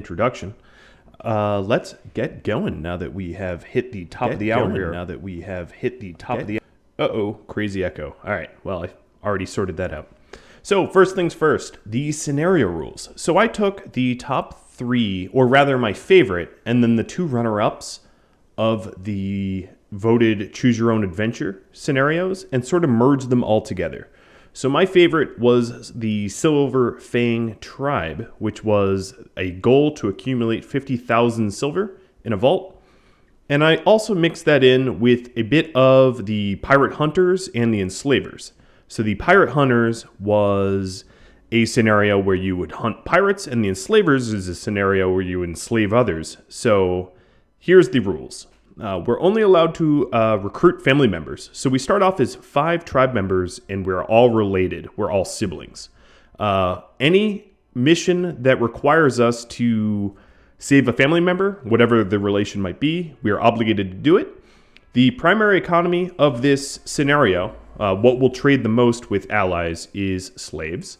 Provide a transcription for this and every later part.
introduction. Let's get going now that we have hit the top of the hour here. Uh-oh, crazy echo. All right, well, I already sorted that out. So first things first, the scenario rules. So I took the top 3, or rather my favorite, and then the 2 runner-ups of the voted Choose Your Own Adventure scenarios and sort of merged them all together. So my favorite was the Silverfang tribe, which was a goal to accumulate 50,000 silver in a vault. And I also mixed that in with a bit of the pirate hunters and the enslavers. So the pirate hunters was a scenario where you would hunt pirates, and the enslavers is a scenario where you enslave others. So here's the rules. We're only allowed to recruit family members. So we start off as 5 tribe members, and we're all related. We're all siblings. Any mission that requires us to save a family member, whatever the relation might be, we are obligated to do it. The primary economy of this scenario, what we'll trade the most with allies, is slaves.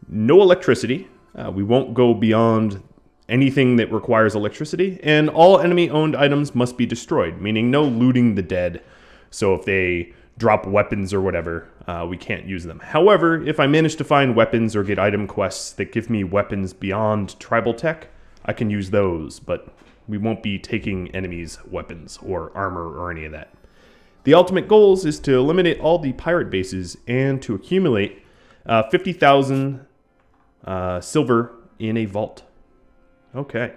No electricity. We won't go beyond anything that requires electricity, and all enemy-owned items must be destroyed, meaning no looting the dead. So if they drop weapons or whatever, we can't use them. However, if I manage to find weapons or get item quests that give me weapons beyond tribal tech, I can use those, but we won't be taking enemies' weapons or armor or any of that. The ultimate goals is to eliminate all the pirate bases and to accumulate 50,000 silver in a vault. Okay,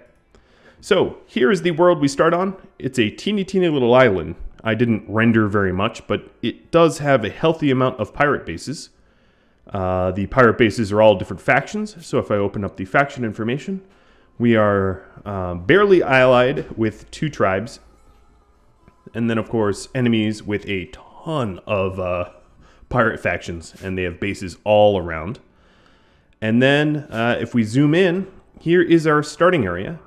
so here is the world we start on. It's a teeny little island. I didn't render very much, but it does have a healthy amount of pirate bases. The pirate bases are all different factions, so if I open up the faction information, we are barely allied with 2 tribes, and then of course enemies with a ton of pirate factions, and they have bases all around. And then if we zoom in, here is our starting area.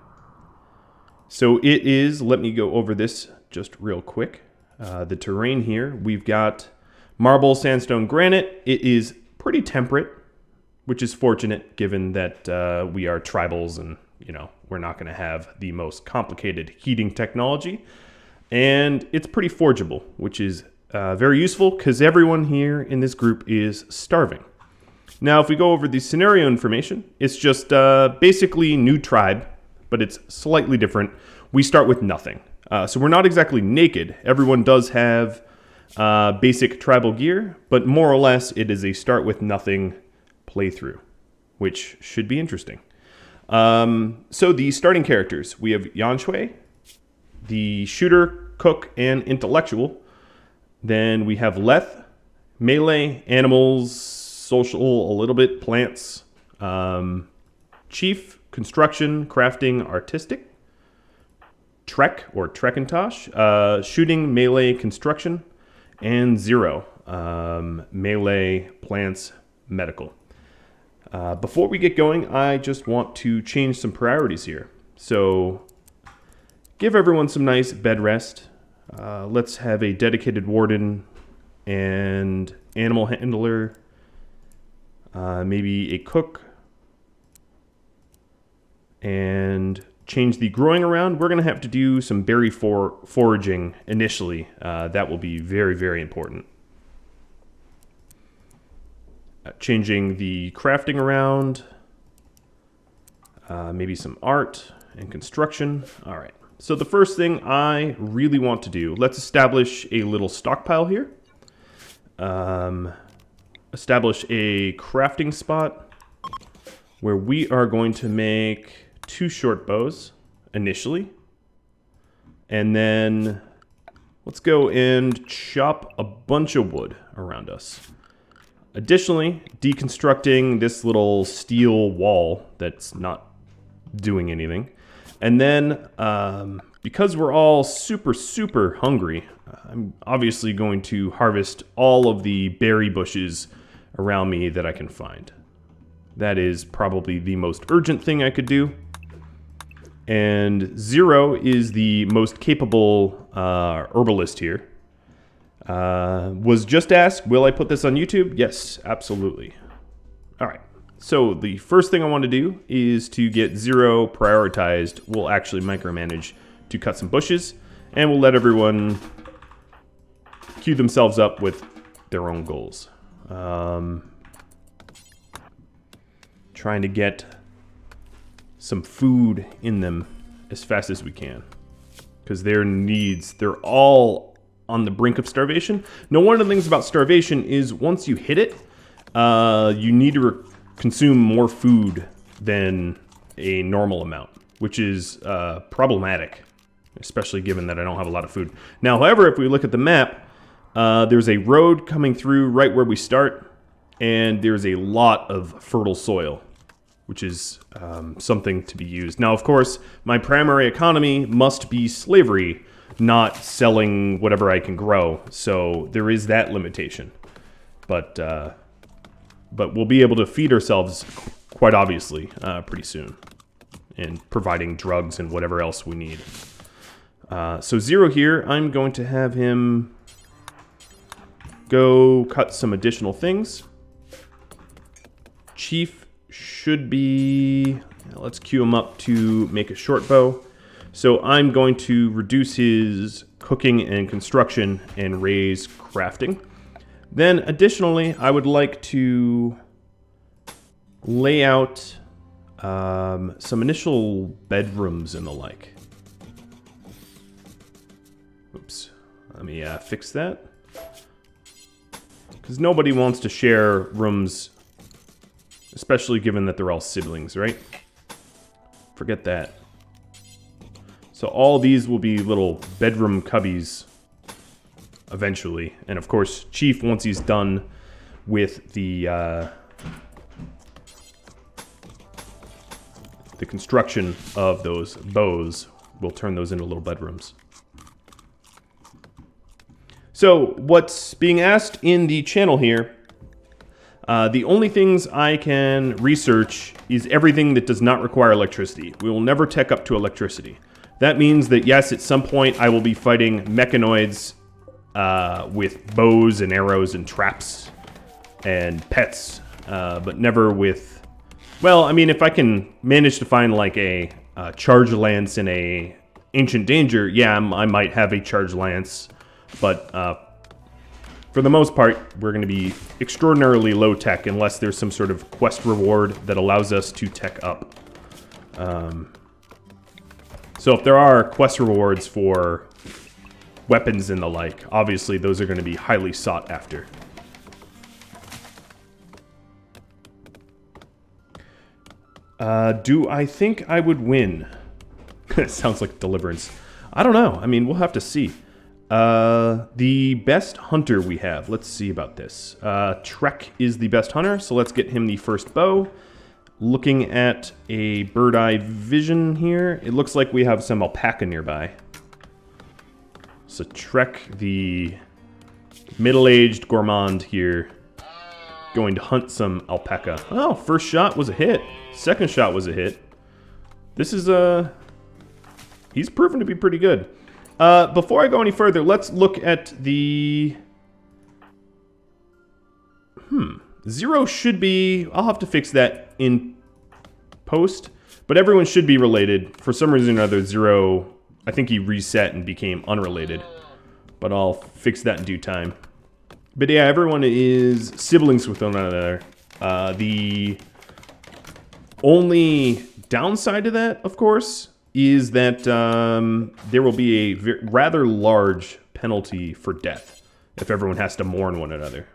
So it is, let me go over this just real quick. The terrain here, we've got marble, sandstone, granite. It is pretty temperate, which is fortunate given that we are tribals and, you know, we're not going to have the most complicated heating technology. And it's pretty forgeable, which is very useful because everyone here in this group is starving. Now, if we go over the scenario information, it's just basically new tribe, but it's slightly different. We start with nothing. So we're not exactly naked. Everyone does have basic tribal gear, but more or less it is a start with nothing playthrough, which should be interesting. So the starting characters, we have Yanshui, the shooter, cook, and intellectual. Then we have Leth, melee, animals, social, a little bit, plants, chief, construction, crafting, artistic, trek or Trekintosh, shooting, melee, construction, and zero, melee, plants, medical. Before we get going, I just want to change some priorities here. So give everyone some nice bed rest. Let's have a dedicated warden and animal handler. Maybe a cook, and change the growing around. We're going to have to do some berry foraging initially. That will be very important. Changing the crafting around, maybe some art and construction. All right, so the first thing I really want to do, let's establish a little stockpile here. Establish a crafting spot where we are going to make 2 short bows initially. And then let's go and chop a bunch of wood around us. Additionally, deconstructing this little steel wall that's not doing anything. And then, because we're all super hungry, I'm obviously going to harvest all of the berry bushes around me that I can find. That is probably the most urgent thing I could do. And Zero is the most capable herbalist here. Was just asked, will I put this on YouTube? Yes, absolutely. All right, So the first thing I want to do is to get 0 prioritized. We'll actually micromanage to cut some bushes, and we'll let everyone queue themselves up with their own goals. Trying to get some food in them as fast as we can, because their needs, they're all on the brink of starvation. Now, one of the things about starvation is once you hit it, you need to consume more food than a normal amount, which is problematic, especially given that I don't have a lot of food. Now, however, if we look at the map, there's a road coming through right where we start, and there's a lot of fertile soil, which is something to be used. Now, of course, my primary economy must be slavery, not selling whatever I can grow. So there is that limitation. But we'll be able to feed ourselves, quite obviously, pretty soon, and providing drugs and whatever else we need. So 0 here, I'm going to have him go cut some additional things. Chief should be, let's queue him up to make a short bow. So I'm going to reduce his cooking and construction and raise crafting. Then additionally, I would like to lay out some initial bedrooms and the like. Oops, let me fix that. Because nobody wants to share rooms, especially given that they're all siblings, right? Forget that. So all these will be little bedroom cubbies eventually. And of course, Chief, once he's done with the construction of those bows, we'll turn those into little bedrooms. So what's being asked in the channel here, the only things I can research is everything that does not require electricity. We will never tech up to electricity. That means that, yes, at some point I will be fighting mechanoids with bows and arrows and traps and pets, but never with... Well, I mean, if I can manage to find like a charge lance in a ancient danger, yeah, I might have a charge lance, but for the most part, we're going to be extraordinarily low tech unless there's some sort of quest reward that allows us to tech up. So if there are quest rewards for weapons and the like, obviously those are going to be highly sought after. Do I think I would win? It sounds like Deliverance. I don't know. I mean, we'll have to see. The best hunter we have. Let's see about this. Trek is the best hunter, so let's get him the first bow. Looking at a bird eye vision here, it looks like we have some alpaca nearby. So Trek, the middle-aged gourmand here, going to hunt some alpaca. Oh, first shot was a hit. Second shot was a hit. This is he's proven to be pretty good. Before I go any further, let's look at the... 0 should be... I'll have to fix that in post, but everyone should be related. For some reason or other, 0, I think he reset and became unrelated, but I'll fix that in due time. But yeah, everyone is siblings with one another. The only downside to that, of course, is that there will be a rather large penalty for death if everyone has to mourn one another.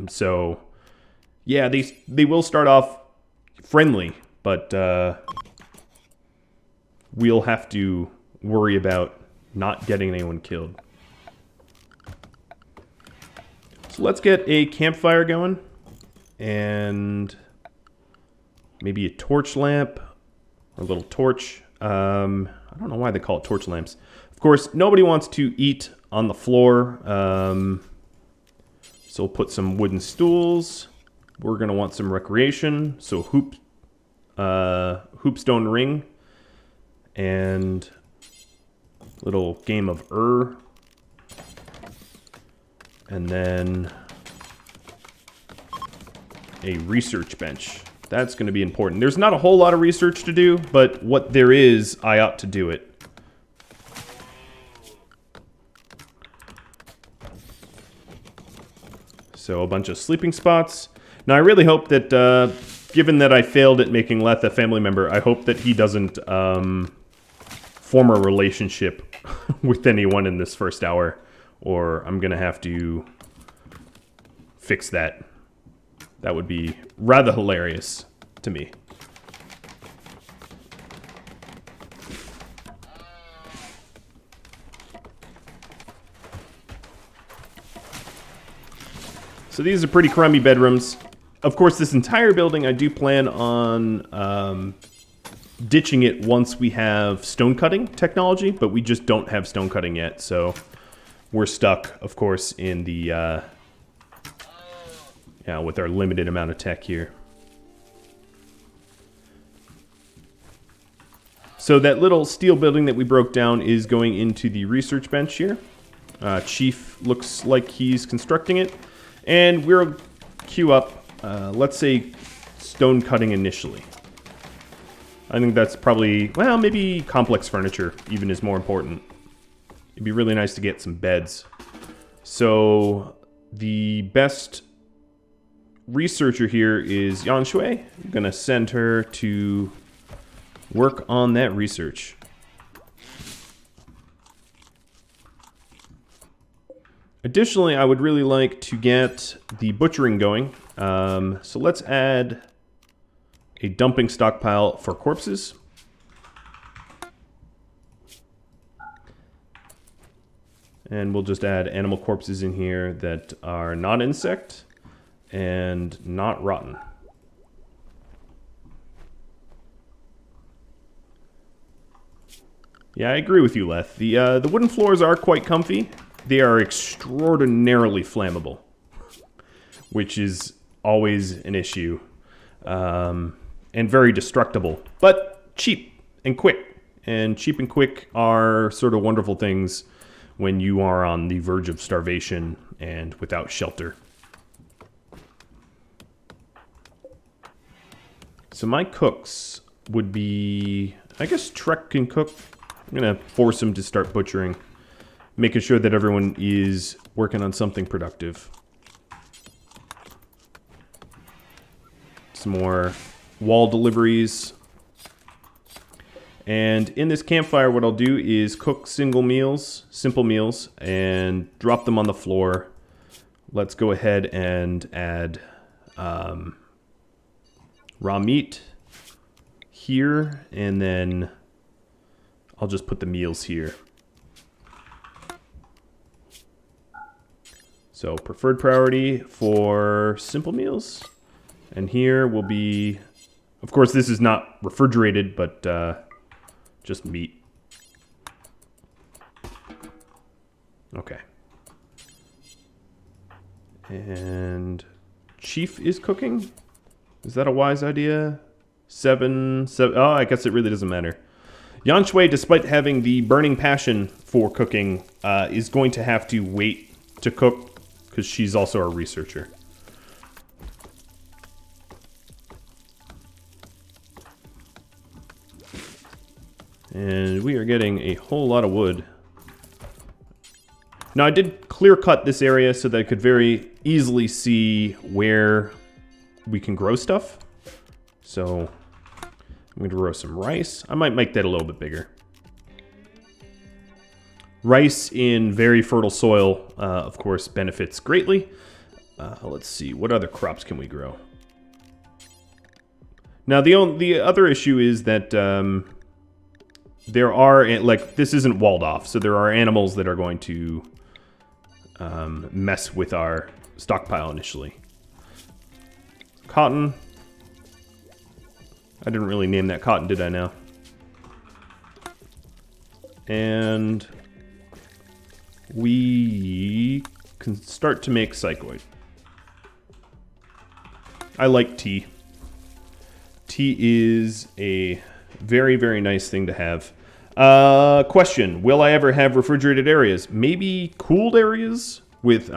So, yeah, they will start off friendly, but we'll have to worry about not getting anyone killed. So let's get a campfire going, and maybe a torch lamp, or a little torch. I don't know why they call it torch lamps. Of course, nobody wants to eat on the floor, so we'll put some wooden stools. We're going to want some recreation, so hoopstone ring, and little game of and then a research bench. That's going to be important. There's not a whole lot of research to do, but what there is, I ought to do it. So a bunch of sleeping spots. Now I really hope that, given that I failed at making Leth a family member, I hope that he doesn't form a relationship with anyone in this first hour, or I'm going to have to fix that. That would be rather hilarious to me. So these are pretty crummy bedrooms. Of course, this entire building, I do plan on ditching it once we have stone cutting technology, but we just don't have stone cutting yet, so we're stuck, of course, in the with our limited amount of tech here. So that little steel building that we broke down is going into the research bench here. Chief looks like he's constructing it, and we'll queue up, let's say, stone cutting initially. I think that's probably, well, maybe complex furniture even is more important. It'd be really nice to get some beds. So the best researcher here is Yan Shui. I'm gonna send her to work on that research. Additionally, I would really like to get the butchering going. So let's add a dumping stockpile for corpses. And we'll just add animal corpses in here that are not insect and not rotten. Yeah, I agree with you, Leth. The wooden floors are quite comfy. They are extraordinarily flammable, which is always an issue, and very destructible, but cheap and quick. And cheap and quick are sort of wonderful things when you are on the verge of starvation and without shelter. So my cooks would be, I guess Trek can cook. I'm going to force him to start butchering, making sure that everyone is working on something productive. Some more wall deliveries. And in this campfire, what I'll do is cook simple meals, and drop them on the floor. Let's go ahead and add raw meat here, and then I'll just put the meals here. So preferred priority for simple meals. And here will be, of course, this is not refrigerated, but just meat. Okay. And Chief is cooking. Is that a wise idea? Seven. Oh, I guess it really doesn't matter. Yan Shui, despite having the burning passion for cooking, is going to have to wait to cook because she's also a researcher. And we are getting a whole lot of wood. Now, I did clear cut this area so that I could very easily see where we can grow stuff. So I'm going to grow some rice. I might make that a little bit bigger. Rice in very fertile soil, of course, benefits greatly. Let's see, what other crops can we grow? Now, the other issue is that there are, like, this isn't walled off, so there are animals that are going to mess with our stockpile initially. Cotton. I didn't really name that cotton, did I now? And we can start to make psychoid. I like tea. Tea is a very, very nice thing to have. Question, will I ever have refrigerated areas? Maybe cooled areas with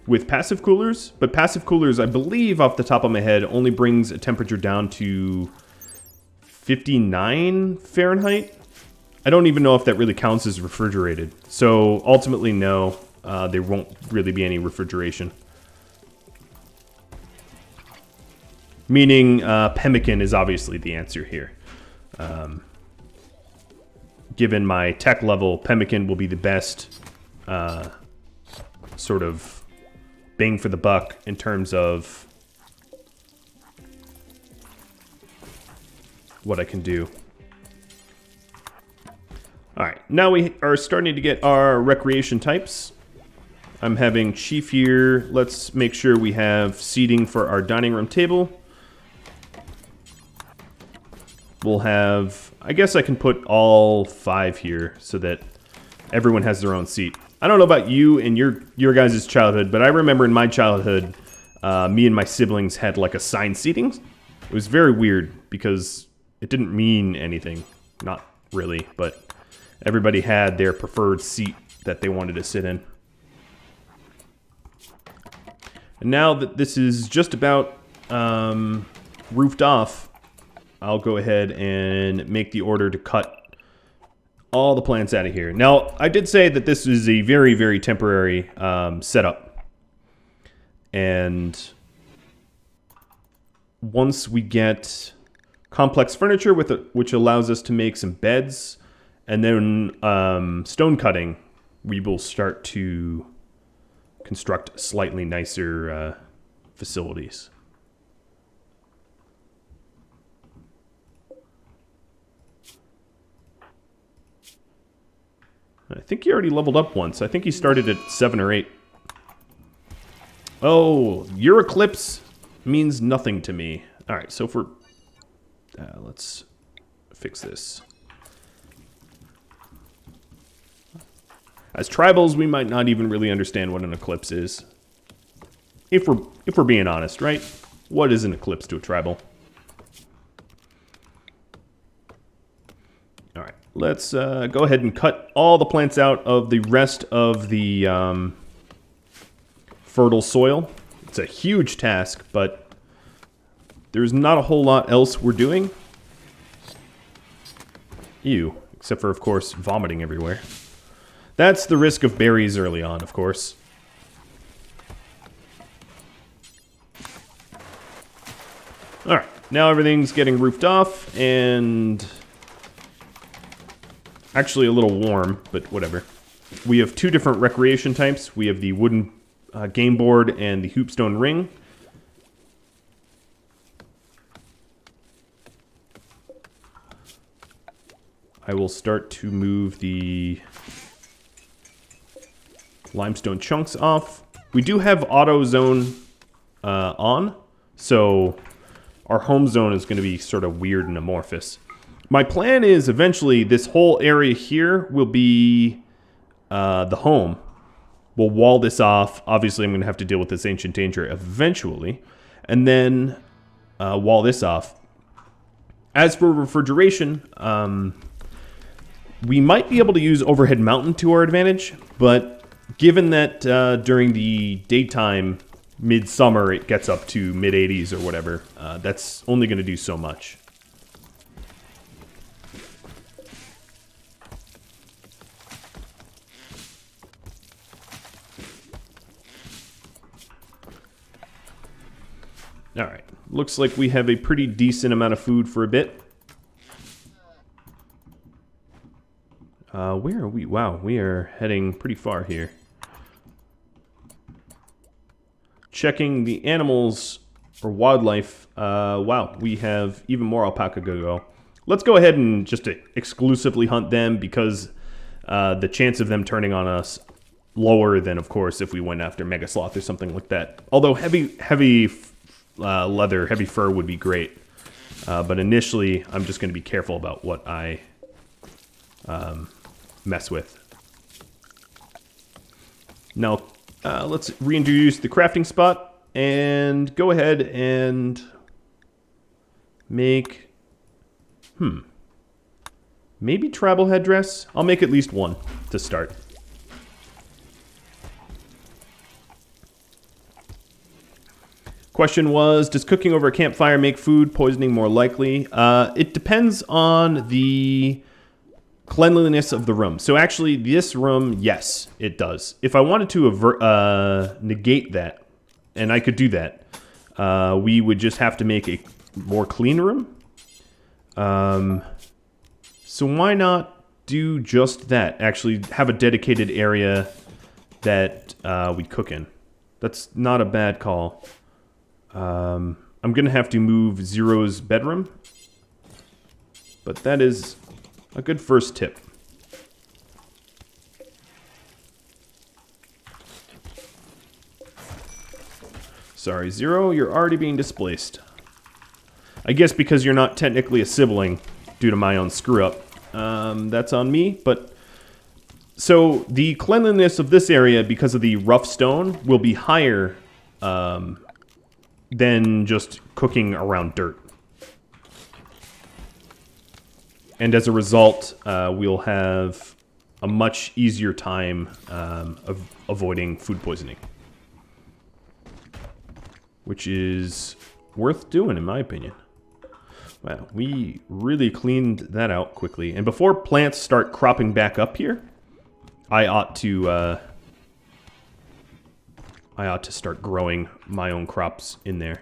with passive coolers, but passive coolers, I believe off the top of my head, only brings a temperature down to 59 Fahrenheit. I don't even know if that really counts as refrigerated. So ultimately, no, there won't really be any refrigeration. Meaning pemmican is obviously the answer here. Given my tech level, pemmican will be the best sort of bang for the buck in terms of what I can do. Alright, now we are starting to get our recreation types. I'm having chief here. Let's make sure we have seating for our dining room table. We'll have, I guess I can put all 5 here so that everyone has their own seat. I don't know about you and your guys' childhood, but I remember in my childhood, me and my siblings had like assigned seatings. It was very weird because it didn't mean anything. Not really, but everybody had their preferred seat that they wanted to sit in. And now that this is just about roofed off, I'll go ahead and make the order to cut all the plants out of here. Now, I did say that this is a very, very temporary setup. And once we get complex furniture which allows us to make some beds, and then stone cutting, we will start to construct slightly nicer facilities. I think he already leveled up once. I think he started at 7 or 8. Oh, your eclipse means nothing to me. All right, so for let's fix this. As tribals, we might not even really understand what an eclipse is. If we're being honest, right? What is an eclipse to a tribal? All right, let's go ahead and cut all the plants out of the rest of the fertile soil. It's a huge task, but there's not a whole lot else we're doing. Ew, except for, of course, vomiting everywhere. That's the risk of berries early on, of course. Alright, now everything's getting roofed off, and actually a little warm, but whatever. We have 2 different recreation types. We have the wooden game board and the hoopstone ring. I will start to move the limestone chunks off. We do have auto zone on, so our home zone is going to be sort of weird and amorphous. My plan is eventually this whole area here will be the home. We'll wall this off. Obviously, I'm going to have to deal with this ancient danger eventually, and then wall this off. As for refrigeration, we might be able to use overhead mountain to our advantage, but given that during the daytime, midsummer, it gets up to mid-80s or whatever, that's only going to do so much. All right, looks like we have a pretty decent amount of food for a bit. Where are we? Wow, we are heading pretty far here. Checking the animals or wildlife. Wow, we have even more alpaca to go. Let's go ahead and just exclusively hunt them because the chance of them turning on us lower than, of course, if we went after mega sloth or something like that. Although heavy leather, heavy fur would be great. But initially, I'm just going to be careful about what I mess with. Now, let's reintroduce the crafting spot and go ahead and make, maybe tribal headdress? I'll make at least one to start. Question was, does cooking over a campfire make food poisoning more likely? It depends on the cleanliness of the room. So actually, this room, yes, it does. If I wanted to negate that, and I could do that, we would just have to make a more clean room. So why not do just that? Actually, have a dedicated area that we cook in. That's not a bad call. I'm going to have to move Zero's bedroom. But that is a good first tip. Sorry, Zero, you're already being displaced. I guess because you're not technically a sibling due to my own screw-up. That's on me, but... So, the cleanliness of this area, because of the rough stone, will be higher than just cooking around dirt. And as a result, we'll have a much easier time of avoiding food poisoning. Which is worth doing, in my opinion. Wow, we really cleaned that out quickly. And before plants start cropping back up here, I ought to start growing my own crops in there.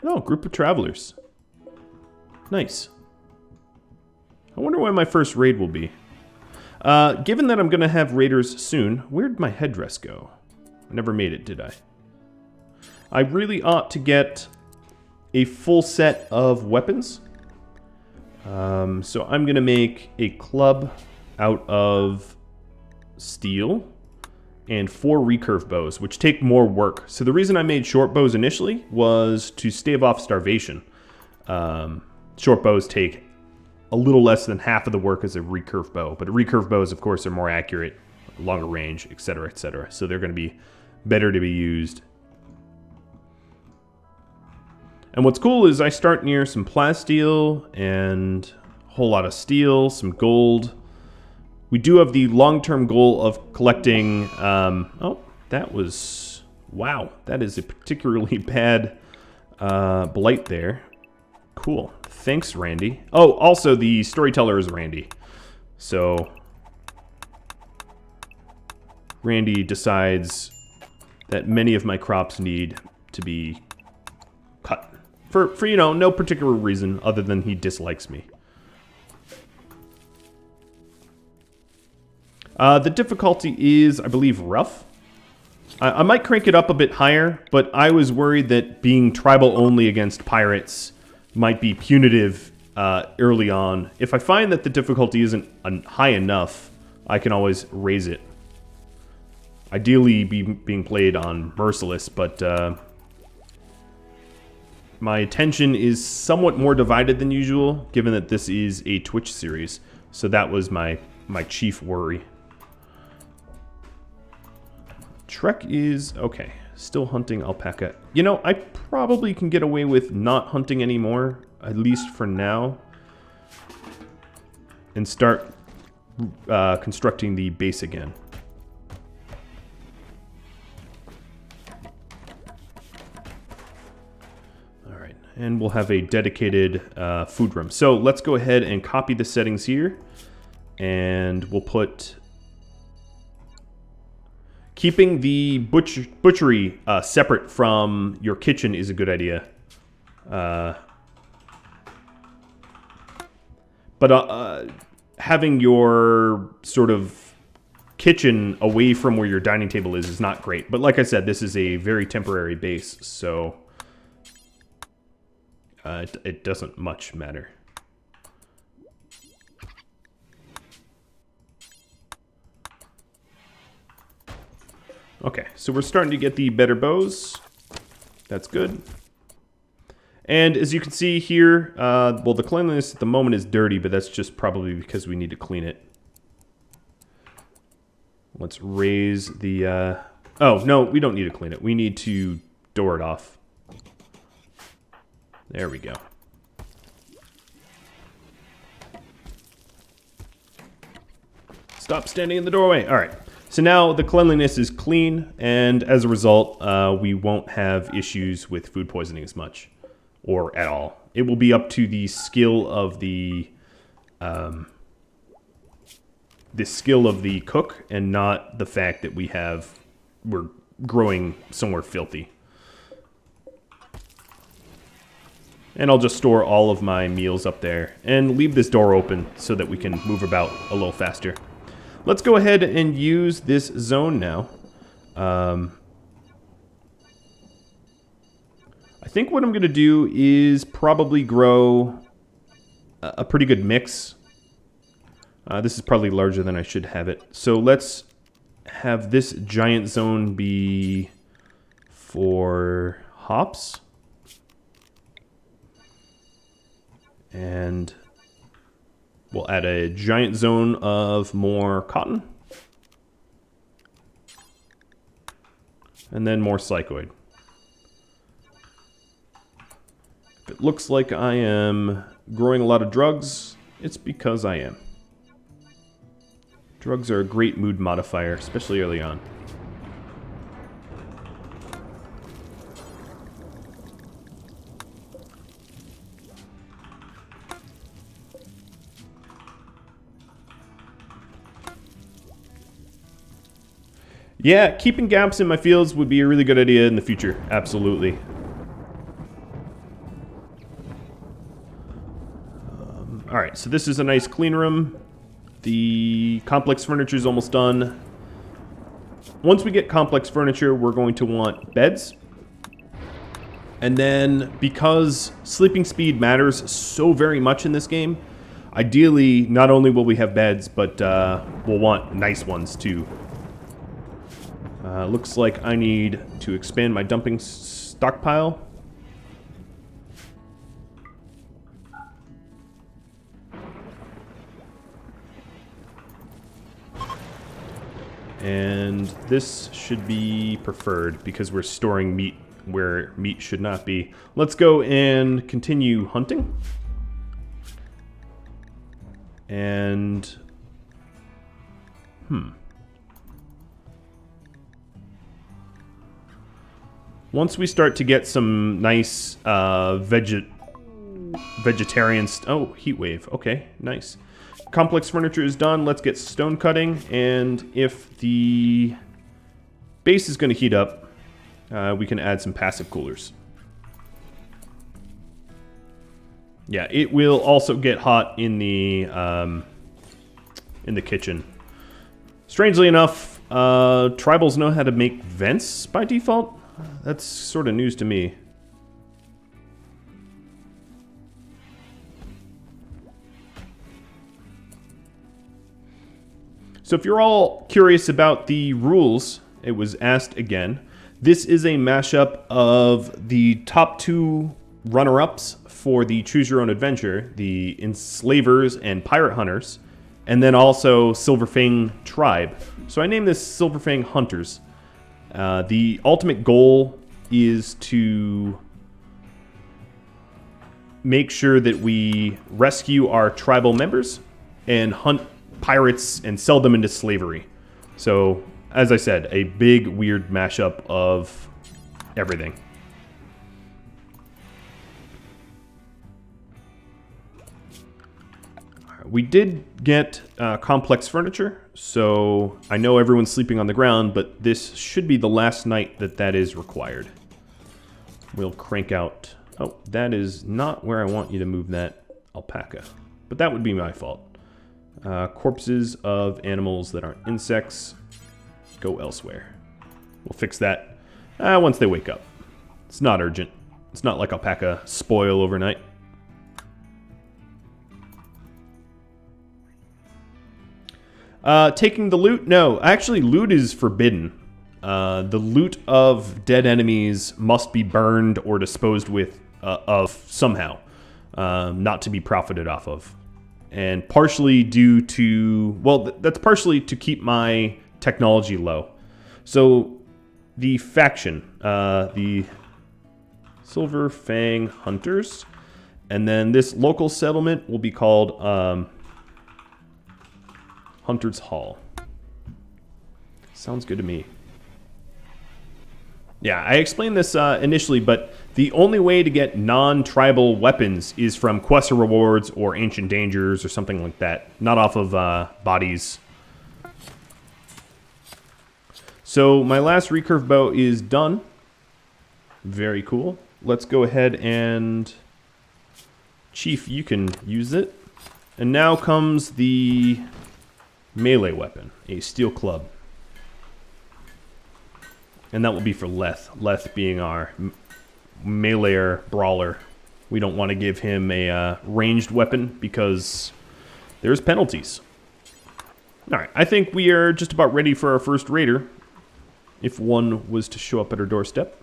Oh, group of travelers. Nice. I wonder when my first raid will be. Given that I'm going to have raiders soon, where'd my headdress go? I never made it, did I? I really ought to get a full set of weapons. So I'm going to make a club out of steel and 4 recurve bows, which take more work. So the reason I made short bows initially was to stave off starvation. Short bows take a little less than half of the work as a recurve bow, but recurve bows, of course, are more accurate, longer range, etc., etc. So they're going to be better to be used. And what's cool is I start near some plasteel and a whole lot of steel, some gold. We do have the long-term goal of collecting... oh, that was... Wow, that is a particularly bad blight there. Cool. Thanks, Randy. Oh, also the Storyteller is Randy. So Randy decides that many of my crops need to be cut. For you know, no particular reason other than he dislikes me. The difficulty is, I believe, rough. I might crank it up a bit higher, but I was worried that being tribal only against pirates might be punitive early on. If I find that the difficulty isn't high enough, I can always raise it. Ideally being played on Merciless, but my attention is somewhat more divided than usual, given that this is a Twitch series. So that was my chief worry. Trek is okay. Still hunting alpaca. You know, I probably can get away with not hunting anymore, at least for now, and start constructing the base again. All right, and we'll have a dedicated food room. So let's go ahead and copy the settings here, and we'll put... Keeping the butchery separate from your kitchen is a good idea. But having your sort of kitchen away from where your dining table is not great. But like I said, this is a very temporary base, so it doesn't much matter. Okay, so we're starting to get the better bows. That's good. And as you can see here, well, the cleanliness at the moment is dirty, but that's just probably because we need to clean it. Let's raise the... oh, no, we don't need to clean it. We need to door it off. There we go. Stop standing in the doorway. All right. So now the cleanliness is clean, and as a result, we won't have issues with food poisoning as much, or at all. It will be up to the skill of the cook, and not the fact that we're growing somewhere filthy. And I'll just store all of my meals up there and leave this door open so that we can move about a little faster. Let's go ahead and use this zone now. I think what I'm going to do is probably grow a pretty good mix. This is probably larger than I should have it. So let's have this giant zone be for hops. And we'll add a giant zone of more cotton. And then more psychoid. If it looks like I am growing a lot of drugs, it's because I am. Drugs are a great mood modifier, especially early on. Yeah, keeping gaps in my fields would be a really good idea in the future. Absolutely. Alright, so this is a nice clean room. The complex furniture is almost done. Once we get complex furniture, we're going to want beds. And then, because sleeping speed matters so very much in this game, ideally, not only will we have beds, but we'll want nice ones too. Looks like I need to expand my dumping stockpile. And this should be preferred because we're storing meat where meat should not be. Let's go and continue hunting. And... once we start to get some nice vegetarian... oh, heat wave. Okay, nice. Complex furniture is done. Let's get stone cutting. And if the base is going to heat up, we can add some passive coolers. Yeah, it will also get hot in the kitchen. Strangely enough, tribals know how to make vents by default. That's sort of news to me. So if you're all curious about the rules, it was asked again. This is a mashup of the top two runner-ups for the Choose Your Own Adventure, the Enslavers and Pirate Hunters, and then also Silverfang Tribe. So I named this Silverfang Hunters. The ultimate goal is to make sure that we rescue our tribal members and hunt pirates and sell them into slavery. So, as I said, a big, weird mashup of everything. We did get complex furniture, so I know everyone's sleeping on the ground, but this should be the last night that is required. We'll crank out... oh, that is not where I want you to move that alpaca, but that would be my fault. Corpses of animals that aren't insects go elsewhere. We'll fix that once they wake up. It's not urgent. It's not like alpaca spoil overnight. Taking the loot? No, actually loot is forbidden. The loot of dead enemies must be burned or disposed with of somehow, not to be profited off of. And partially due to, well, that's partially to keep my technology low. So the faction, the Silverfang Hunters, and then this local settlement will be called Hunter's Hall. Sounds good to me. Yeah, I explained this initially, but the only way to get non-tribal weapons is from quests or rewards or ancient dangers or something like that, not off of bodies. So my last recurve bow is done. Very cool. Let's go ahead and... Chief, you can use it. And now comes the melee weapon, a steel club. And that will be for Leth. Leth being our meleeer brawler. We don't want to give him a ranged weapon because there's penalties. Alright, I think we are just about ready for our first raider. If one was to show up at our doorstep.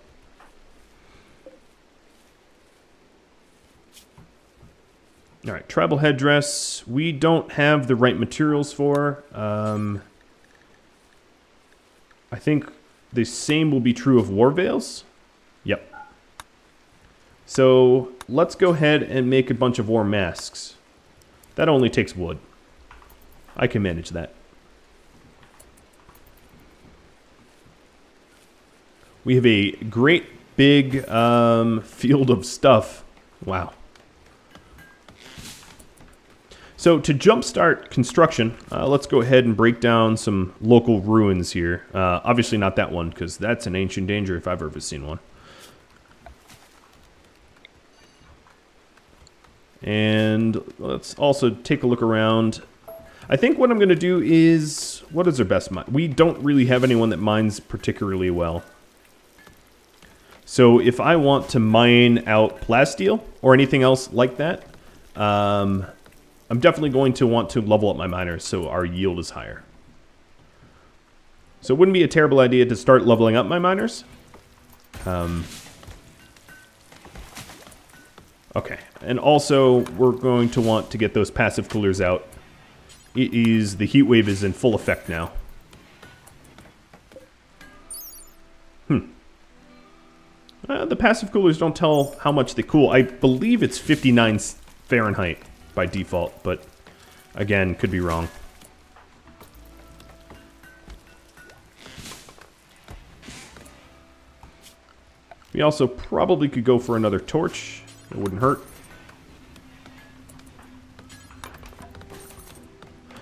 Alright, tribal headdress. We don't have the right materials for. I think... The same will be true of war veils. Yep. So let's go ahead and make a bunch of war masks. That only takes wood. I can manage that. We have a great big field of stuff. Wow. So to jumpstart construction, let's go ahead and break down some local ruins here. Obviously not that one, because that's an ancient danger if I've ever seen one. And let's also take a look around. I think what I'm going to do is... What is our best mine? We don't really have anyone that mines particularly well. So if I want to mine out plasteel or anything else like that... I'm definitely going to want to level up my miners so our yield is higher. So it wouldn't be a terrible idea to start leveling up my miners. Okay, and also we're going to want to get those passive coolers out. The heat wave is in full effect now. The passive coolers don't tell how much they cool. I believe it's 59 Fahrenheit. By default, but again, could be wrong. We also probably could go for another torch. It wouldn't hurt.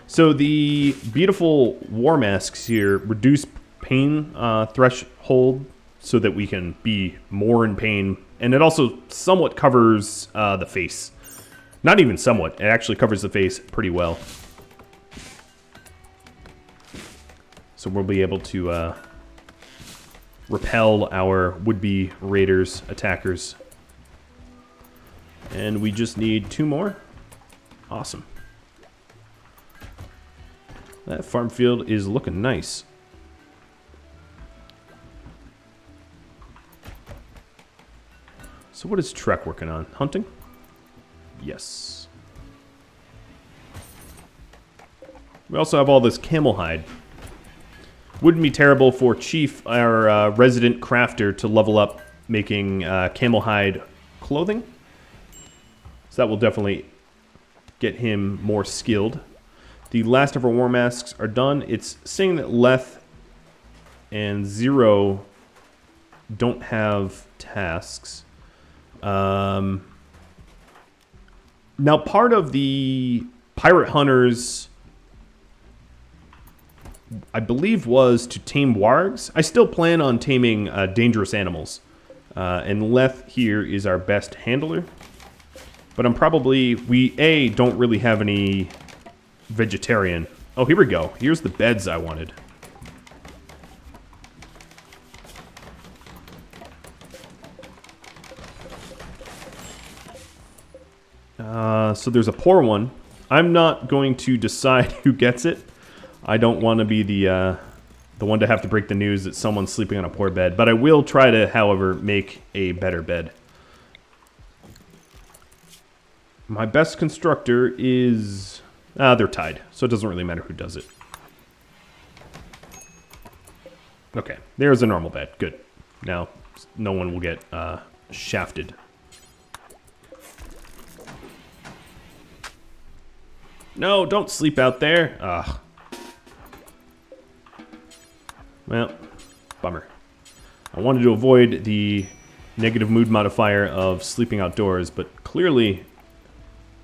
So the beautiful war masks here reduce pain threshold so that we can be more in pain, and it also somewhat covers the face. Not even somewhat. It actually covers the face pretty well. So we'll be able to repel our would-be raiders, attackers. And we just need 2 more. Awesome. That farm field is looking nice. So what is Trek working on? Hunting? Yes. We also have all this camel hide. Wouldn't be terrible for Chief, our resident crafter, to level up making camel hide clothing. So that will definitely get him more skilled. The last of our war masks are done. It's saying that Leth and Zero don't have tasks. Now, part of the Pirate Hunters, I believe, was to tame wargs. I still plan on taming dangerous animals. And Leth here is our best handler. But I'm probably... We, don't really have any vegetarian. Oh, here we go. Here's the beds I wanted. So there's a poor one. I'm not going to decide who gets it. I don't want to be the one to have to break the news that someone's sleeping on a poor bed. But I will try to, however, make a better bed. My best constructor is... they're tied, so it doesn't really matter who does it. Okay, there's a normal bed. Good. Now, no one will get shafted. No, don't sleep out there. Ugh. Well, bummer. I wanted to avoid the negative mood modifier of sleeping outdoors, but clearly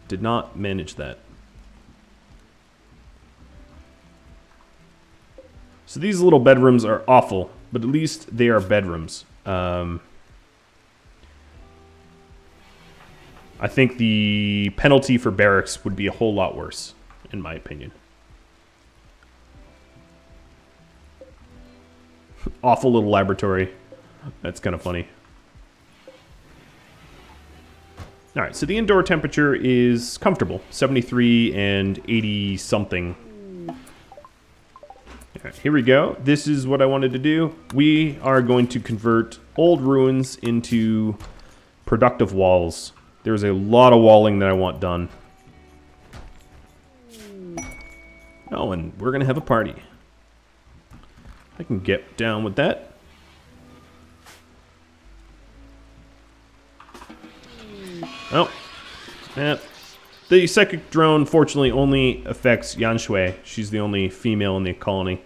did not manage that. So these little bedrooms are awful, but at least they are bedrooms. I think the penalty for barracks would be a whole lot worse, in my opinion. Awful little laboratory. That's kind of funny. All right, so the indoor temperature is comfortable, 73 and 80 something. All right, here we go. This is what I wanted to do. We are going to convert old ruins into productive walls. There's a lot of walling that I want done. Oh, and we're going to have a party. I can get down with that. Oh, yeah. The psychic drone, fortunately, only affects Yanshui. She's the only female in the colony.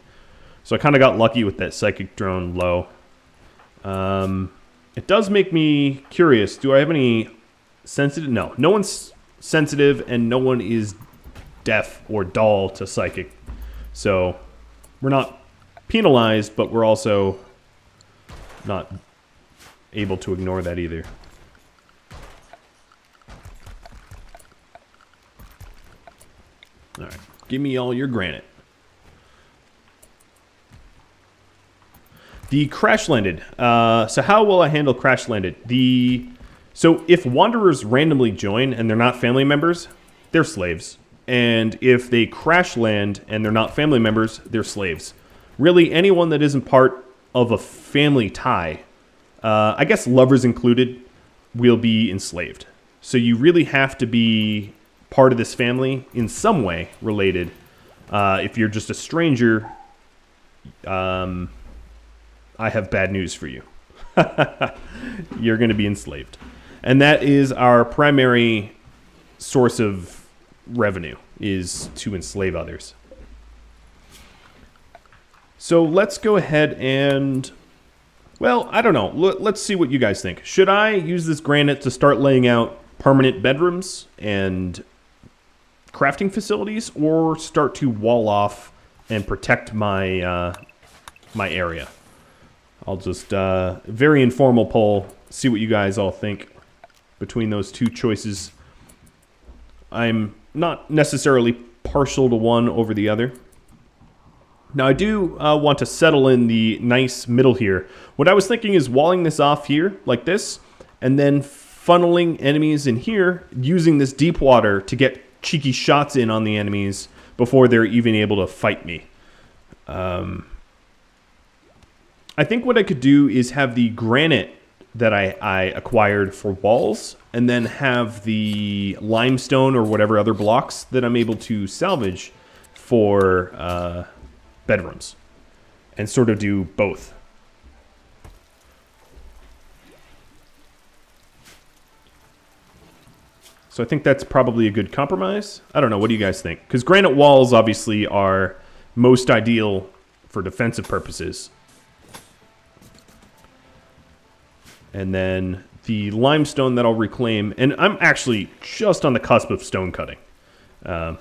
So I kind of got lucky with that psychic drone low. It does make me curious. Do I have any sensitive? No. No one's sensitive, and no one is deaf or dull to psychic. So we're not penalized, but we're also not able to ignore that either. All right, give me all your granite. The crash landed. So how will I handle crash landed? So if wanderers randomly join and they're not family members, they're slaves. And if they crash land and they're not family members, they're slaves. Really, anyone that isn't part of a family tie, I guess lovers included, will be enslaved. So you really have to be part of this family in some way related. If you're just a stranger, I have bad news for you. You're going to be enslaved. And that is our primary source of revenue, is to enslave others. So let's go ahead and, well, I don't know. Let's see what you guys think. Should I use this granite to start laying out permanent bedrooms and crafting facilities, or start to wall off and protect my my area? I'll just very informal poll, see what you guys all think between those two choices. I'm not necessarily partial to one over the other. Now I do want to settle in the nice middle here. What I was thinking is walling this off here like this, and then funneling enemies in here using this deep water to get cheeky shots in on the enemies before they're even able to fight me. I think what I could do is have the granite that I acquired for walls, and then have the limestone or whatever other blocks that I'm able to salvage for bedrooms, and sort of do both. So I think that's probably a good compromise. I don't know. What do you guys think? Because granite walls obviously are most ideal for defensive purposes. And then the limestone that I'll reclaim. And I'm actually just on the cusp of stone cutting. To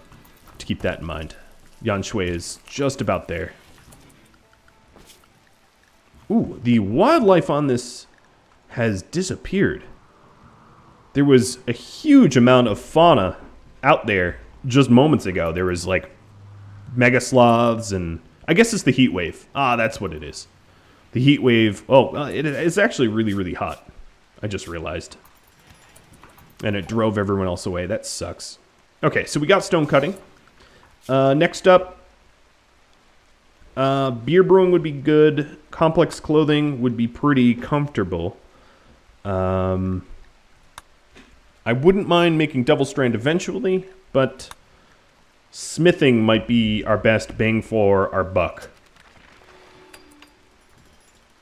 keep that in mind. Yanshui is just about there. Ooh, the wildlife on this has disappeared. There was a huge amount of fauna out there just moments ago. There was like mega sloths, and I guess it's the heat wave. Ah, that's what it is. The heat wave. Oh, it's actually really, really hot. I just realized. And it drove everyone else away. That sucks. Okay, so we got stone cutting. Next up, beer brewing would be good. Complex clothing would be pretty comfortable. I wouldn't mind making double strand eventually, but smithing might be our best bang for our buck.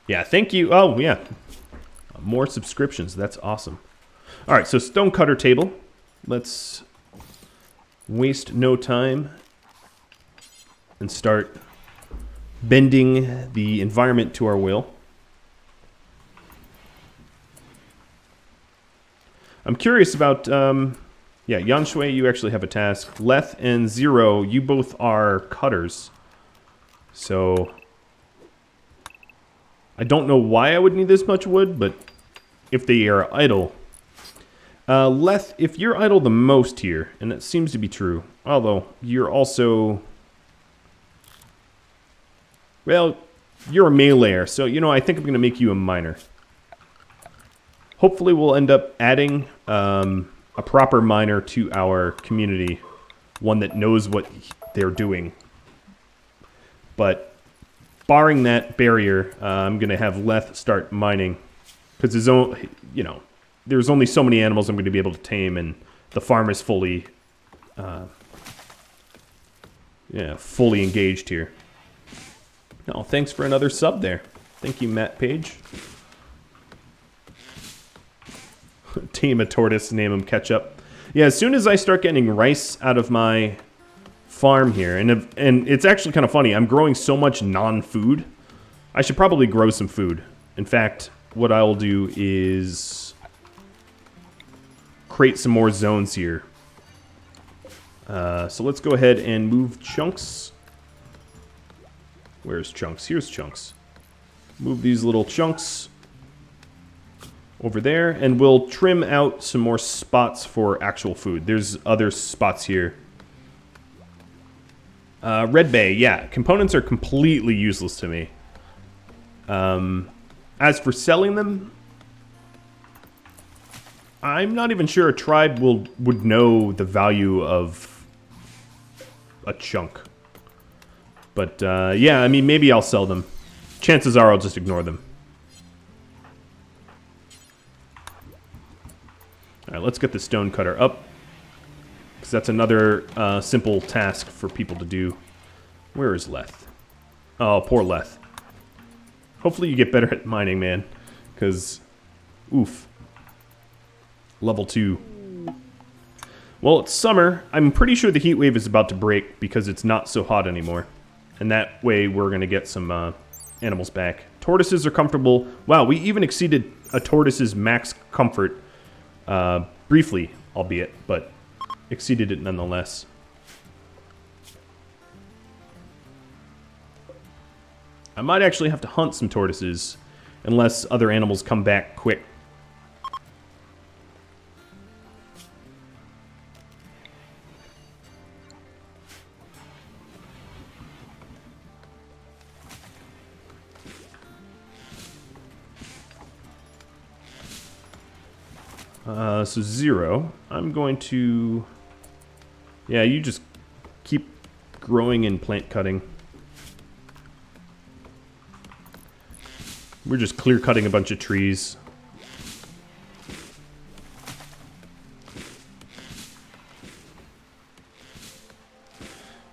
Yeah, thank you. Oh, yeah. More subscriptions. That's awesome. All right, so stonecutter table. Let's waste no time and start bending the environment to our will. I'm curious about, yeah, Yanshui, you actually have a task. Leth and Zero, you both are cutters. So, I don't know why I would need this much wood, but if they are idle. Leth, if you're idle the most here, and that seems to be true, although you're also... Well, you're a meleeer, so, you know, I think I'm going to make you a miner. Hopefully we'll end up adding a proper miner to our community. One that knows what they're doing. But barring that barrier, I'm going to have Leth start mining. Because there's only, you know, there's only so many animals I'm going to be able to tame, and the farm is fully, fully engaged here. Oh, thanks for another sub there. Thank you, Matt Page. Tame a tortoise, name him Ketchup. Yeah, as soon as I start getting rice out of my farm here, and it's actually kind of funny, I'm growing so much non-food. I should probably grow some food. In fact, what I'll do is create some more zones here. So let's go ahead and move Chunks. Where's Chunks? Here's Chunks. Move these little chunks over there, and we'll trim out some more spots for actual food. There's other spots here. Red Bay, yeah. Components are completely useless to me. As for selling them, I'm not even sure a tribe would know the value of a chunk. But, yeah, I mean, maybe I'll sell them. Chances are I'll just ignore them. Alright, let's get the stone cutter up. Because that's another simple task for people to do. Where is Leth? Oh, poor Leth. Hopefully you get better at mining, man. Because, oof. Level 2. Well, it's summer. I'm pretty sure the heat wave is about to break because it's not so hot anymore. And that way we're going to get some animals back. Tortoises are comfortable. Wow, we even exceeded a tortoise's max comfort. Briefly, albeit, but exceeded it nonetheless. I might actually have to hunt some tortoises unless other animals come back quick. So 0. I'm going to... Yeah, you just keep growing and plant cutting. We're just clear cutting a bunch of trees.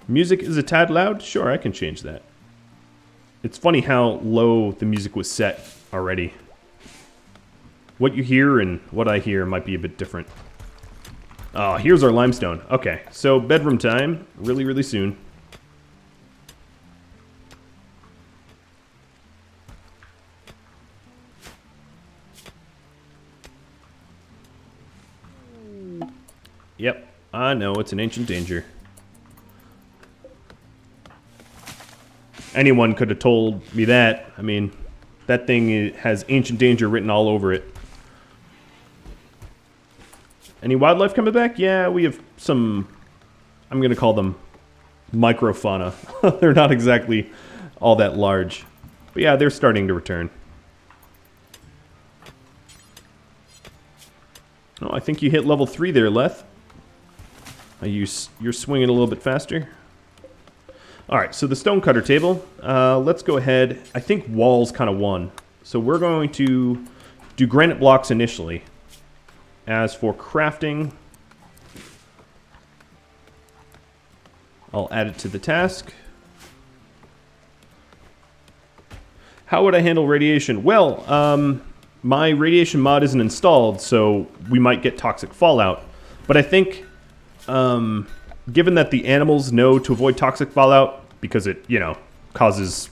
Music is a tad loud? Sure, I can change that. It's funny how low the music was set already. What you hear and what I hear might be a bit different. Oh, here's our limestone. Okay, so bedroom time, really, really soon. Yep, I know, it's an ancient danger. Anyone could have told me that. I mean, that thing has ancient danger written all over it. Any wildlife coming back? Yeah, we have some, I'm going to call them microfauna. They're not exactly all that large. But yeah, they're starting to return. Oh, I think you hit level 3 there, Leth. You're swinging a little bit faster. Alright, so the stone cutter table. Let's go ahead. I think walls kind of won. So we're going to do granite blocks initially. As for crafting, I'll add it to the task. How would I handle radiation? Well, my radiation mod isn't installed, so we might get toxic fallout. But I think, given that the animals know to avoid toxic fallout, because it, you know, causes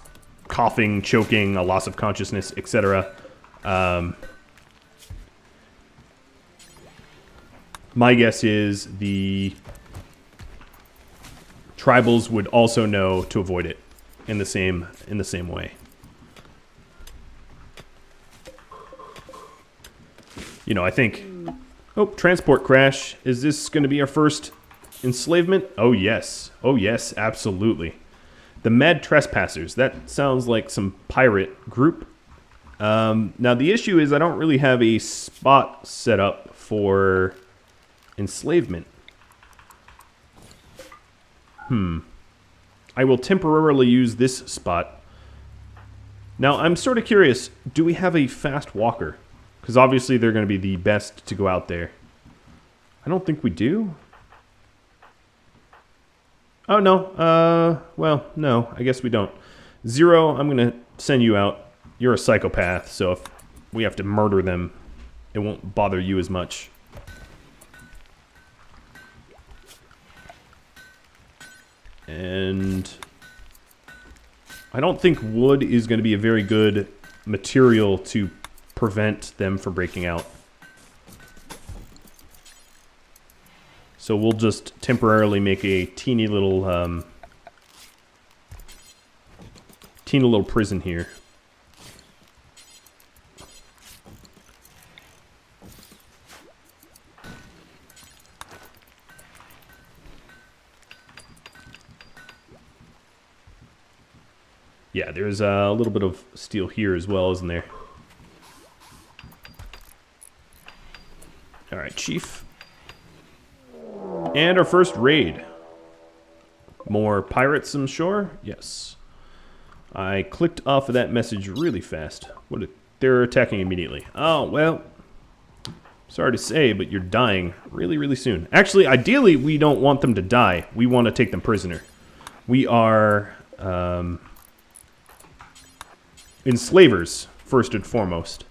coughing, choking, a loss of consciousness, etc. My guess is the tribals would also know to avoid it in the same way. You know, I think... Oh, transport crash. Is this going to be our first enslavement? Oh, yes. Oh, yes, absolutely. The Mad Trespassers. That sounds like some pirate group. Now, the issue is I don't really have a spot set up for enslavement. I will temporarily use this spot. Now, I'm sort of curious. Do we have a fast walker? Because obviously they're going to be the best to go out there. I don't think we do. Oh, no. Well, no. I guess we don't. Zero, I'm going to send you out. You're a psychopath, so if we have to murder them, it won't bother you as much. And I don't think wood is going to be a very good material to prevent them from breaking out. So we'll just temporarily make a teeny little prison here. Yeah, there's a little bit of steel here as well, isn't there? Alright, Chief. And our first raid. More pirates, I'm sure? Yes. I clicked off of that message really fast. They're attacking immediately. Oh, well. Sorry to say, but you're dying really, really soon. Actually, ideally, we don't want them to die. We want to take them prisoner. We are... enslavers, first and foremost.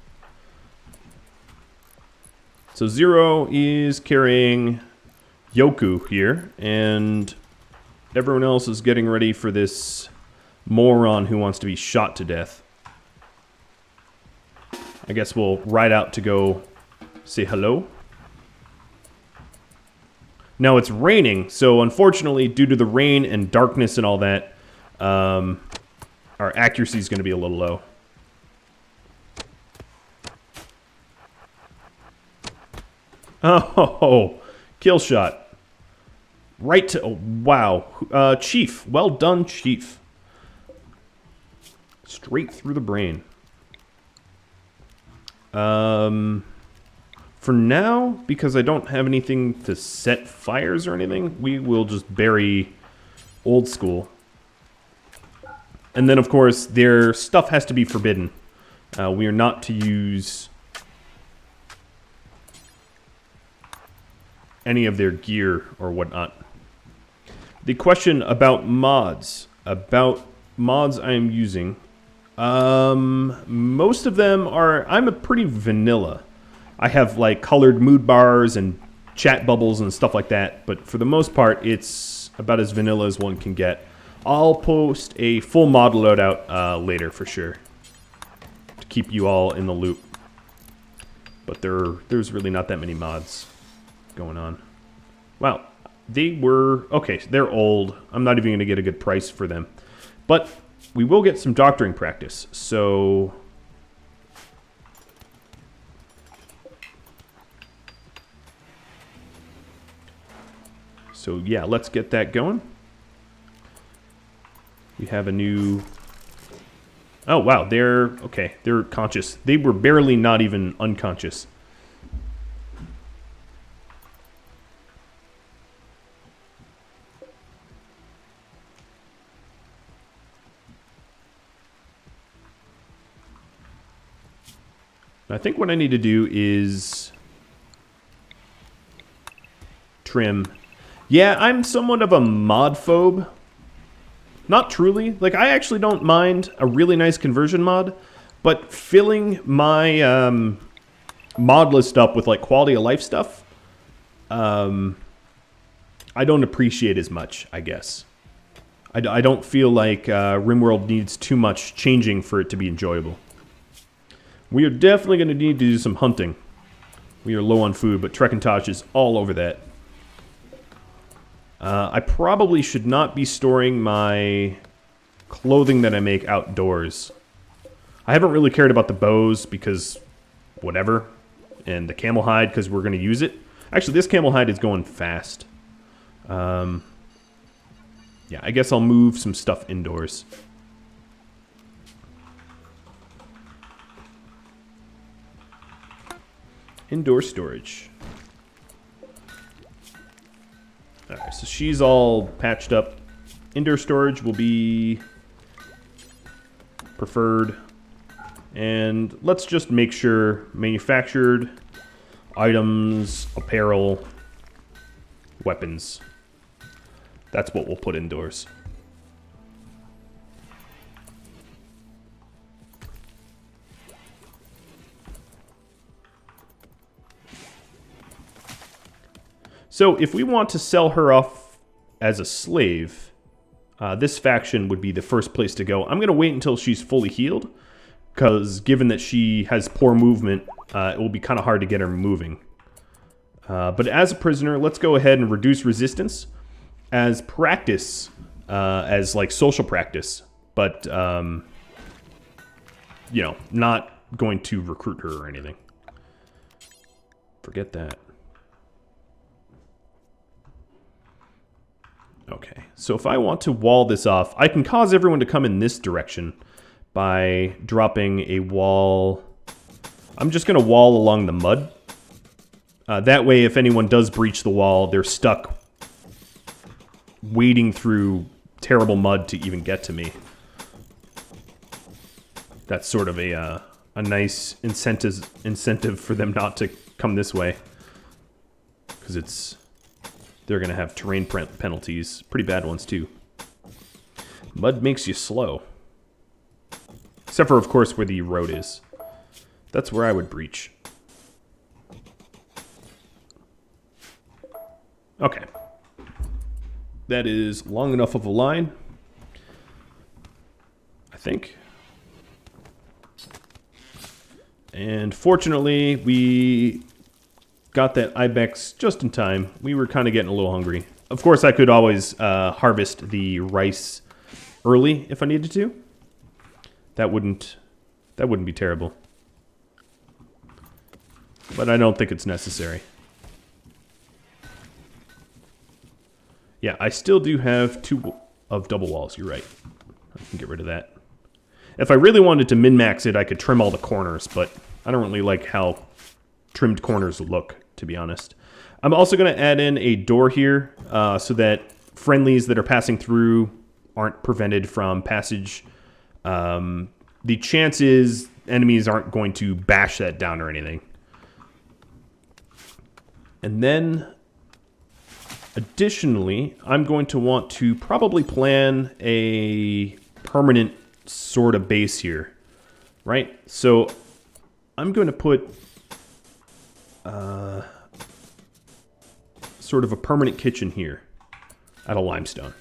So Zero is carrying Yoku here, and everyone else is getting ready for this moron who wants to be shot to death. I guess we'll ride out to go say hello. Now it's raining, so unfortunately, due to the rain and darkness and all that, our accuracy is going to be a little low. Oh, kill shot. Right to... Oh, wow. Chief. Well done, Chief. Straight through the brain. For now, because I don't have anything to set fires or anything, we will just bury old school. And then, of course, their stuff has to be forbidden. We are not to use any of their gear or whatnot. The question about mods. About mods I am using. Most of them are... I'm a pretty vanilla. I have, like, colored mood bars and chat bubbles and stuff like that. But for the most part, it's about as vanilla as one can get. I'll post a full mod loadout later for sure, to keep you all in the loop. But there's really not that many mods going on. Wow, they were... Okay, they're old. I'm not even going to get a good price for them. But we will get some doctoring practice, so... So yeah, let's get that going. We have a new... Oh, wow, they're... Okay, they're conscious. They were barely not even unconscious. I think what I need to do is... trim. Yeah, I'm somewhat of a mod phobe. Not truly. Like, I actually don't mind a really nice conversion mod, but filling my mod list up with, like, quality of life stuff, I don't appreciate as much, I guess. I don't feel like RimWorld needs too much changing for it to be enjoyable. We are definitely going to need to do some hunting. We are low on food, but Trekantosh is all over that. I probably should not be storing my clothing that I make outdoors. I haven't really cared about the bows because whatever, and the camel hide because we're going to use it. Actually, this camel hide is going fast. Yeah, I guess I'll move some stuff indoors. Indoor storage. Alright, so she's all patched up. Indoor storage will be preferred. And let's just make sure manufactured items, apparel, weapons. That's what we'll put indoors. So if we want to sell her off as a slave, this faction would be the first place to go. I'm going to wait until she's fully healed, because given that she has poor movement, it will be kind of hard to get her moving. But as a prisoner, let's go ahead and reduce resistance as practice, as like social practice, but you know, not going to recruit her or anything. Forget that. Okay, so if I want to wall this off, I can cause everyone to come in this direction by dropping a wall. I'm just going to wall along the mud. That way, if anyone does breach the wall, they're stuck wading through terrible mud to even get to me. That's sort of a nice incentive for them not to come this way. Because they're going to have terrain penalties. Pretty bad ones, too. Mud makes you slow. Except for, of course, where the road is. That's where I would breach. Okay. That is long enough of a line, I think. And fortunately, we got that ibex just in time. We were kind of getting a little hungry. Of course, I could always harvest the rice early if I needed to. That wouldn't be terrible. But I don't think it's necessary. Yeah, I still do have 2 of double walls. You're right. I can get rid of that. If I really wanted to min-max it, I could trim all the corners, but I don't really like how trimmed corners look, to be honest. I'm also going to add in a door here so that friendlies that are passing through aren't prevented from passage. The chances enemies aren't going to bash that down or anything. And then, additionally, I'm going to want to probably plan a permanent sort of base here, right? So I'm going to put sort of a permanent kitchen here out of limestone.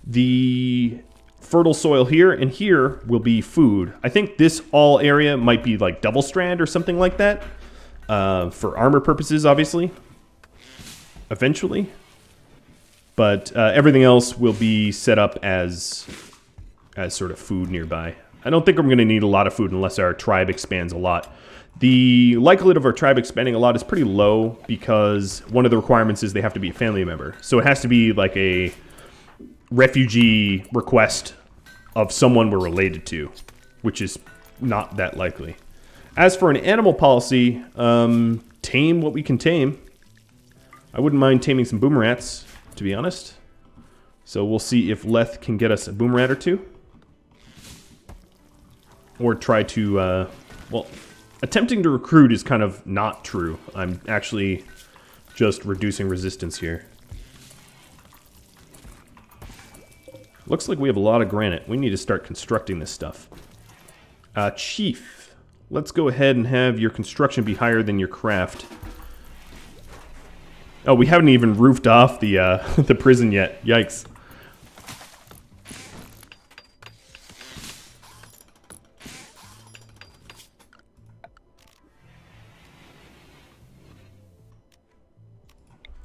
The fertile soil here and here will be food. I think this all area might be like double strand or something like that for armor purposes, obviously, eventually. But everything else will be set up as sort of food nearby. I don't think I'm going to need a lot of food unless our tribe expands a lot. The likelihood of our tribe expanding a lot is pretty low because one of the requirements is they have to be a family member. So it has to be like a refugee request of someone we're related to, which is not that likely. As for an animal policy, tame what we can tame. I wouldn't mind taming some boomerats, to be honest. So we'll see if Leth can get us a boomerat or two. Or try to, well, attempting to recruit is kind of not true. I'm actually just reducing resistance here. Looks like we have a lot of granite. We need to start constructing this stuff. Chief, let's go ahead and have your construction be higher than your craft. Oh, we haven't even roofed off the the prison yet. Yikes.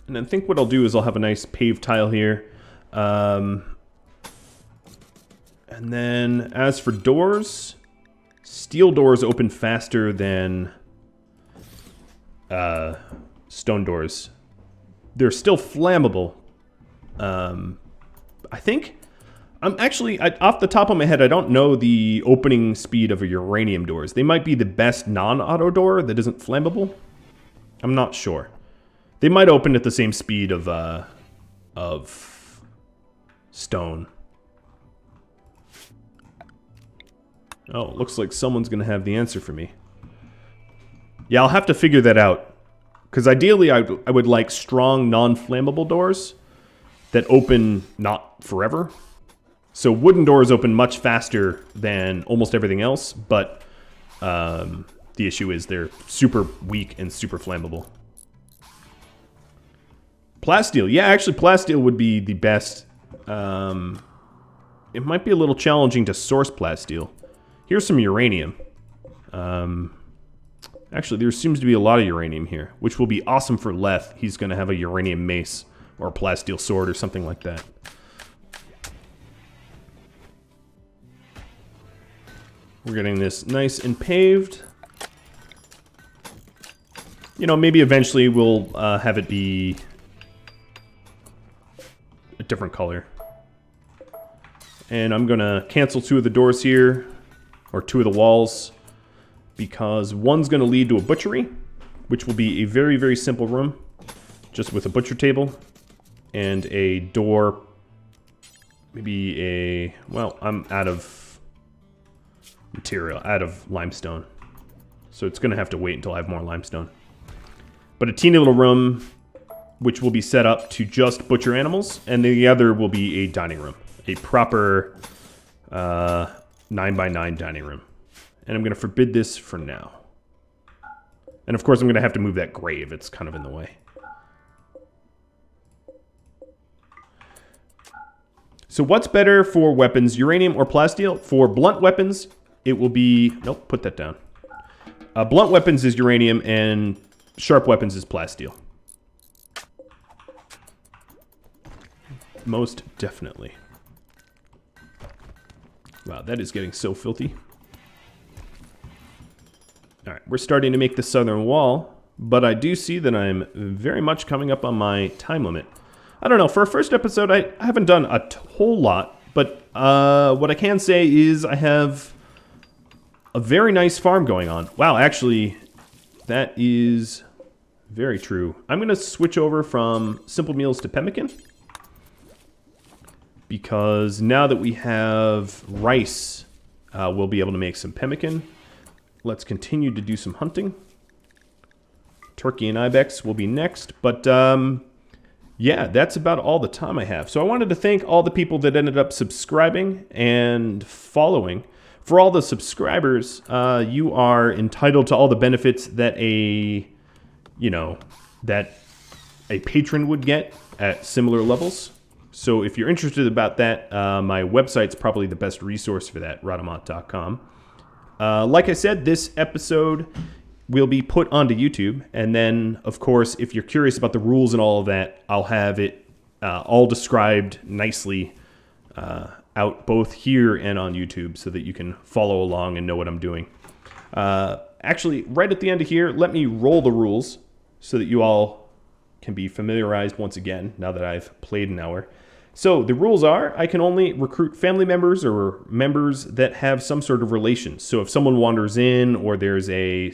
And I think what I'll do is I'll have a nice paved tile here. And then as for doors, steel doors open faster than stone doors. They're still flammable. I think... off the top of my head, I don't know the opening speed of a uranium doors. They might be the best non-auto door that isn't flammable. I'm not sure. They might open at the same speed of stone. Oh, looks like someone's going to have the answer for me. Yeah, I'll have to figure that out. Because ideally, I would like strong, non-flammable doors that open not forever. So wooden doors open much faster than almost everything else, but the issue is they're super weak and super flammable. Plasteel. Yeah, actually plasteel would be the best. It might be a little challenging to source plasteel. Here's some uranium. Actually, there seems to be a lot of uranium here, which will be awesome for Leth. He's going to have a uranium mace or a plasteel sword or something like that. We're getting this nice and paved. You know, maybe eventually we'll have it be a different color. And I'm gonna cancel 2 of the doors here, or 2 of the walls, because one's gonna lead to a butchery, which will be a very, very simple room, just with a butcher table and a door. Maybe a, well, I'm out of material, out of limestone. So it's going to have to wait until I have more limestone. But a teeny little room, which will be set up to just butcher animals, and the other will be a dining room. A proper 9x9 dining room. And I'm going to forbid this for now. And of course I'm going to have to move that grave. It's kind of in the way. So what's better for weapons, uranium or plasteel? For blunt weapons, it will be... Nope, put that down. Blunt weapons is uranium, and sharp weapons is plasteel. Most definitely. Wow, that is getting so filthy. Alright, we're starting to make the southern wall, but I do see that I'm very much coming up on my time limit. I don't know, for a first episode, I haven't done a whole lot, but what I can say is I have a very nice farm going on. Wow, actually, that is very true. I'm going to switch over from simple meals to pemmican, because now that we have rice, we'll be able to make some pemmican. Let's continue to do some hunting. Turkey and ibex will be next, but yeah, that's about all the time I have. So I wanted to thank all the people that ended up subscribing and following. For all the subscribers, you are entitled to all the benefits that a patron would get at similar levels. So if you're interested about that, my website's probably the best resource for that, Rhadamant.com. Like I said, this episode will be put onto YouTube, and then, of course, if you're curious about the rules and all of that, I'll have it all described nicely out both here and on YouTube so that you can follow along and know what I'm doing. Actually, right at the end of here, let me roll the rules so that you all can be familiarized once again now that I've played an hour. So the rules are, I can only recruit family members or members that have some sort of relation. So if someone wanders in, or there's a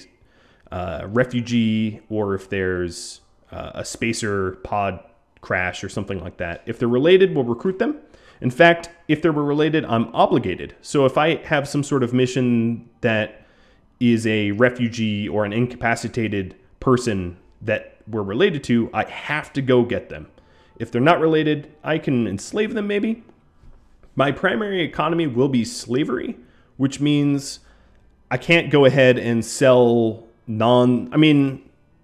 refugee, or if there's a spacer pod crash or something like that, if they're related, we'll recruit them. In fact, if they were related, I'm obligated. So if I have some sort of mission that is a refugee or an incapacitated person that we're related to, I have to go get them. If they're not related, I can enslave them maybe. My primary economy will be slavery, which means I can't go ahead and sell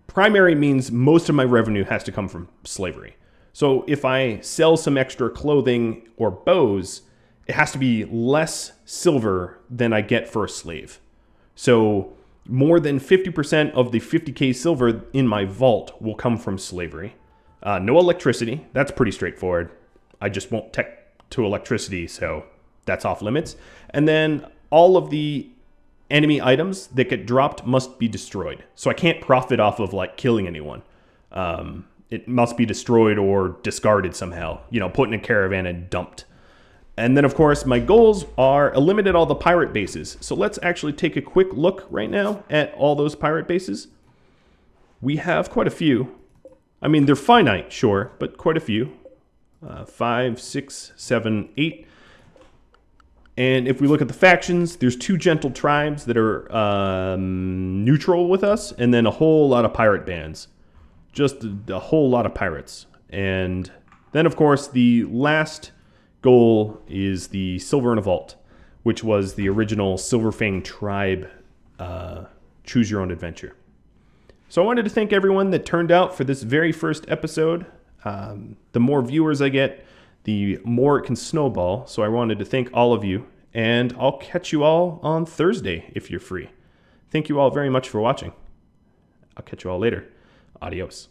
primary means most of my revenue has to come from slavery. So if I sell some extra clothing or bows, it has to be less silver than I get for a slave. So more than 50% of the 50k silver in my vault will come from slavery. No electricity. That's pretty straightforward. I just won't tech to electricity, so that's off limits. And then all of the enemy items that get dropped must be destroyed. So I can't profit off of like killing anyone. It must be destroyed or discarded somehow, you know, put in a caravan and dumped. And then of course my goals are eliminate all the pirate bases. So let's actually take a quick look right now at all those pirate bases. We have quite a few. I mean, they're finite, sure, but quite a few. 5, 6, 7, 8. And if we look at the factions, there's 2 gentle tribes that are neutral with us, and then a whole lot of pirate bands. Just a whole lot of pirates. And then, of course, the last goal is the Silver in a Vault, which was the original Silverfang tribe choose your own adventure. So I wanted to thank everyone that turned out for this very first episode. The more viewers I get, the more it can snowball. So I wanted to thank all of you, and I'll catch you all on Thursday if you're free. Thank you all very much for watching. I'll catch you all later. Adios.